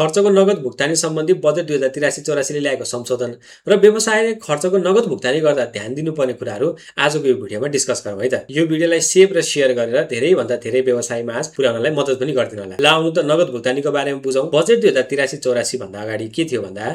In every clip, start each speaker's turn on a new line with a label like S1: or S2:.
S1: खर्चको नगद भुक्तानी सम्बन्धी बजेट 2083-84 ले ल्याएको संशोधन र व्यवसायले खर्चको नगद भुक्तानी गर्दा ध्यान दिनुपर्ने कुराहरू आजको यो भिडियोमा डिस्कस गरौँ है त। यो भिडियोलाई सेभ र शेयर गरेर धेरैभन्दा धेरै व्यवसायमा पुर्याउनलाई मद्दत पनि गरिदिनु होला। ल आउनु त नगद भुक्तानीको बारेमा बुझौँ। बजेट 2083-84 भन्दा अगाडि के थियो भन्दा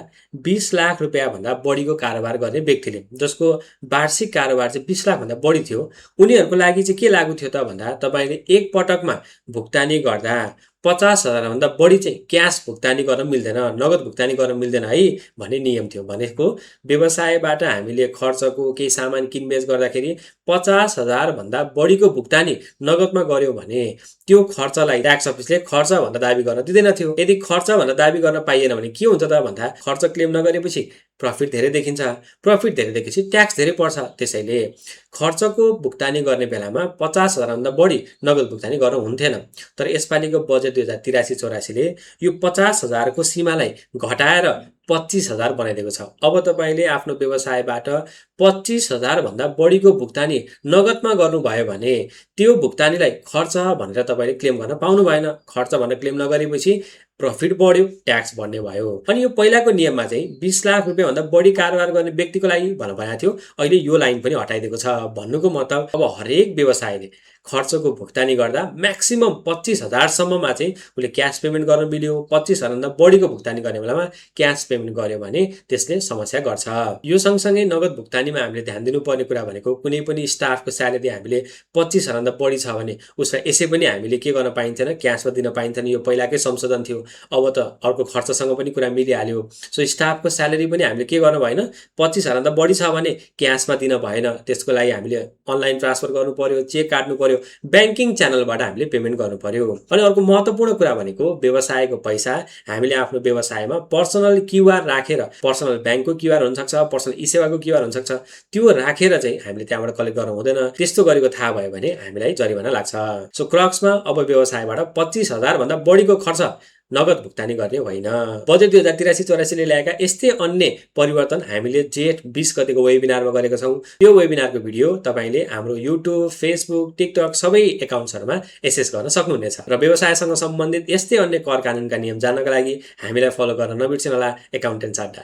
S1: 20 लाख रुपियाँ भन्दा बढीको कारोबार गर्ने व्यक्तिले जसको वार्षिक कारोबार चाहिँ 20 लाख भन्दा बढी थियो उनीहरूको लागि चाहिँ के लागू थियो त भन्दा तपाईले एक पटकमा भुक्तानी गर्दा 50,000 भन्दा बढी चाहिँ क्याश भुक्तानी गर्न मिल्दैन, नगद भुक्तानी गर्न मिल्दैन है भन्ने नियम थियो। भनेको व्यवसायबाट हामीले खर्चको केही सामान किनबेच गर्दाखेरि 50,000 भन्दा बढीको भुक्तानी नगदमा गर्यो भने त्यो खर्चलाई ट्याक्स अफिसले खर्च भनेर दाबी गर्न दिँदैन थियो। यदि खर्च भनेर दाबी गर्न पाइएन भने के हुन्छ त भन्दा खर्च क्लेम नगरेपछि प्रफिट धेरै देखिन्छ, प्रफिट धेरै देखेपछि ट्याक्स धेरै पर्छ। त्यसैले खर्चको भुक्तानी गर्ने बेलामा 50,000 भन्दा बढी नगद भुक्तानी गर्न हुन्थेन। तर यसपालिको बजेट 2083-84 ले यो 50,000 को सीमालाई घटाएर 25,000 बनाइदिएको छ। अब तपाईले आफ्नो व्यवसायबाट 25,000 भन्दा बढीको भुक्तानी नगदमा गर्नुभयो भने त्यो भुक्तानीलाई खर्च भनेर तपाईले क्लेम गर्न पाउनु भएन। खर्च भनेर क्लेम नगरेपछि प्रफिट बढ्यो, ट्याक्स बढ्ने भयो। अनि यो पहिलाको नियममा चाहिँ 20 लाख रुपियाँ भन्दा बढी कारोबार गर्ने व्यक्तिको लागि भनेर भनेको थियो। अहिले यो लाइन पनि हटाइदिएको छ। भन्नुको मतलब अब हरेक व्यवसायले खर्चको भुक्तानी गर्दा म्याक्सिमम 25,000 सम्ममा चाहिँ उले क्याश पेमेन्ट गर्न मिल्यो। 25,000 भन्दा बढीको भुक्तानी गर्ने बेलामा क्याश पेमेन्ट गर्यो भने त्यसले समस्या गर्छ। यो सँगसँगै नगद भुक्तानीमा हामीले ध्यान दिनुपर्ने कुरा भनेको कुनै पनि स्टाफको स्यालेरी हामीले 25,000 भन्दा बढी छ भने उसलाई यसै पनि हामीले के गर्न पाइन्थेन, क्याशमा दिन पाइन्थेन। यो पहिलाकै संशोधन थियो। अब त अर्को खर्चसँग पनि कुरा मिलिहाल्यो। सो स्टाफको स्यालेरी पनि हामीले के गर्न भएन, 25,000 भन्दा बढी छ भने क्याशमा दिन भएन। त्यसको लागि हामीले अनलाइन ट्रान्सफर गर्नु पर्यो, चेक काट्नु पर्यो, ब्याङ्किङ च्यानलबाट हामीले पेमेन्ट गर्नु पर्यो। अनि अर्को महत्त्वपूर्ण कुरा भनेको व्यवसायको पैसा हामीले आफ्नो व्यवसायमा पर्सनल क्यूआर राखेर, पर्सनल ब्याङ्कको क्यूआर हुन सक्छ, पर्सनल ई-सेवाको क्यूआर हुन सक्छ, त्यो राखेर चाहिँ हामीले त्यहाँबाट कलेक्ट गर्नु हुँदैन। त्यस्तो गरेको थाहा भयो भने हामीलाई जरिवाना लाग्छ। सो क्रक्समा अब व्यवसायबाट 25,000 भन्दा बढीको खर्च नगद भुक्तानी गर्ने होइन। बजेट 2083-84 ले ल्याएका यस्तै अन्य परिवर्तन हामीले जेठ 20 गतेको वेबिनारमा गरेका छौँ। त्यो वेबिनारको भिडियो तपाईले हाम्रो युट्युब, फेसबुक, टिकटक सबै एकाउन्ट्सहरुमा एक्सेस गर्न सक्नुहुनेछ। र व्यवसायसँग सम्बन्धित यस्तै अन्य कर कानुनका नियम जान्नका लागि हामीलाई फलो गर्न नबिर्सनु होला। Accountant chart.